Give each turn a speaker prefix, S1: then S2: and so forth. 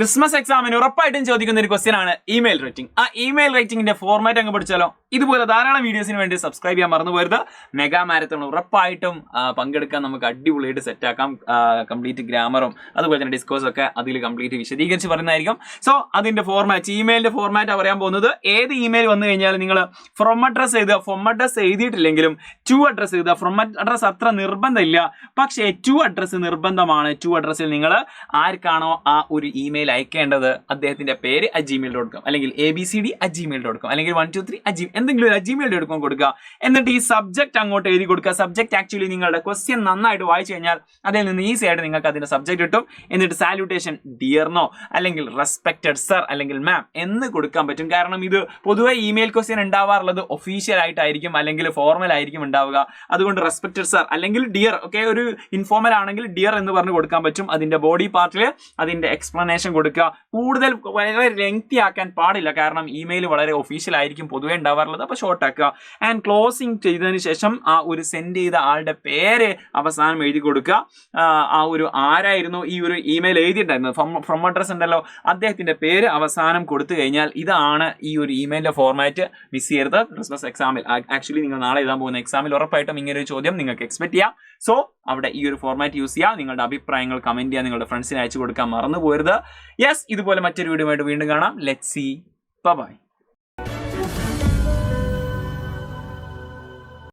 S1: Christmas എക്സാമിന് ഉറപ്പായിട്ടും ചോദിക്കുന്ന ഒരു ക്വസ്റ്റ്യൻ ആണ് ഇമെയിൽ റേറ്റിംഗ്. ആ ഇമെയിൽ റേറ്റിംഗിന്റെ ഫോർമാറ്റ് അങ്ങ് പഠിച്ചാലോ? ഇതുപോലെ ധാരാളം വീഡിയോസിന് വേണ്ടി സബ്സ്ക്രൈബ് ചെയ്യാൻ മറന്നു പോരുത്. മെഗാ മാരത്തോൺ ഉറപ്പായിട്ടും പങ്കെടുക്കാൻ നമുക്ക് അടിപൊളിയായിട്ട് സെറ്റ് ആക്കാം. കംപ്ലീറ്റ് ഗ്രാമറും അതുപോലെ തന്നെ ഡിസ്കോഴ്സ് ഒക്കെ അതിൽ കംപ്ലീറ്റ് വിശദീകരിച്ച് പറയുന്നതായിരിക്കും. സോ അതിന്റെ ഫോർമാറ്റ്, ഇമെയിലിന്റെ ഫോർമാറ്റ് പറയാൻ പോകുന്നത്, ഏത് ഇമെയിൽ വന്നു കഴിഞ്ഞാൽ നിങ്ങൾ ഫ്രം അഡ്രസ് എഴുതുക. ഫ്രം അഡ്രസ് എഴുതിയിട്ടില്ലെങ്കിലും ടു അഡ്രസ് എഴുതുക. ഫ്രം അഡ്രസ് അത്ര നിർബന്ധമില്ല, പക്ഷേ ടു അഡ്രസ് നിർബന്ധമാണ്. ടു അഡ്രസ്സിൽ നിങ്ങൾ ആർക്കാണോ ആ ഒരു ഇമെയിൽ അയക്കേണ്ടത് അദ്ദേഹത്തിന്റെ പേര് @gmail.com അല്ലെങ്കിൽ abcd@gmail.com അല്ലെങ്കിൽ 123 എന്തെങ്കിലും ഒരു @gmail.com കൊടുക്കുക. എന്നിട്ട് ഈ സബ്ജക്ട് അങ്ങോട്ട് എഴുതി കൊടുക്കുക. സബ്ജക്ട് ആക്ച്വലി നിങ്ങളുടെ ക്വസ്റ്റ്യൻ നന്നായിട്ട് വായിച്ചു കഴിഞ്ഞാൽ അതിൽ നിന്ന് ഈസി ആയിട്ട് നിങ്ങൾക്ക് അതിന്റെ സബ്ജക്ട് കിട്ടും. എന്നിട്ട് സാല്യൂട്ടേഷൻ ഡിയർനോ അല്ലെങ്കിൽ റെസ്പെക്റ്റഡ് സർ അല്ലെങ്കിൽ മാം എന്ന് കൊടുക്കാൻ പറ്റും. കാരണം ഇത് പൊതുവെ ഇമെയിൽ ക്വസ്റ്റ്യൻ ഉണ്ടാവാറുള്ളത് ഒഫീഷ്യൽ ആയിട്ടായിരിക്കും അല്ലെങ്കിൽ ഫോർമൽ ആയിരിക്കും ഉണ്ടാവുക. അതുകൊണ്ട് റെസ്പെക്റ്റഡ് സർ അല്ലെങ്കിൽ ഡിയർ, ഓക്കെ, ഒരു ഇൻഫോർമൽ ആണെങ്കിൽ ഡിയർ എന്ന് പറഞ്ഞ് കൊടുക്കാൻ പറ്റും. അതിന്റെ ബോഡി പാർട്ടിൽ അതിന്റെ എക്സ്പ്ലനേഷൻ കൊടുക്കുക. കൂടുതൽ വളരെ ലെങ്തി ആക്കാൻ പാടില്ല, കാരണം ഇമെയിൽ വളരെ ഒഫീഷ്യൽ ആയിരിക്കും പൊതുവെ ഉണ്ടാവാറുള്ളത്. അപ്പോൾ ഷോർട്ട് ആക്കുക. ആൻഡ് ക്ലോസിംഗ് ചെയ്തതിന് ശേഷം ആ ഒരു സെൻഡ് ചെയ്ത ആളുടെ പേര് അവസാനം എഴുതി കൊടുക്കുക. ആ ഒരു ആരായിരുന്നു ഈ ഒരു ഇമെയിൽ എഴുതിയിട്ടുണ്ടായിരുന്നത്, ഫ്രം അഡ്രസ് ഉണ്ടല്ലോ, അദ്ദേഹത്തിന്റെ പേര് അവസാനം കൊടുത്തു കഴിഞ്ഞാൽ ഇതാണ് ഈ ഒരു ഇമെയിലിന്റെ ഫോർമാറ്റ്. മിസ് ചെയ്യരുത്. ക്രിസ്മസ് എക്സാമിൽ, ആക്ച്വലി നിങ്ങൾ നാളെ എഴുതാൻ പോകുന്ന എക്സാമിൽ ഉറപ്പായിട്ടും ഇങ്ങനെ ഒരു ചോദ്യം നിങ്ങൾക്ക് എക്സ്പെക്ട് ചെയ്യാം. സോ അവിടെ ഈ ഒരു ഫോർമാറ്റ് യൂസ് ചെയ്യുക. നിങ്ങളുടെ അഭിപ്രായങ്ങൾ കമന്റ് ചെയ്യുക. നിങ്ങളുടെ ഫ്രണ്ട്സിന് അയച്ചു കൊടുക്കാൻ മറന്നു പോരുത്. യെസ്, ഇതുപോലെ മറ്റൊരു വീഡിയോ ആയിട്ട് വീണ്ടും കാണാം. Let's see. ബൈ.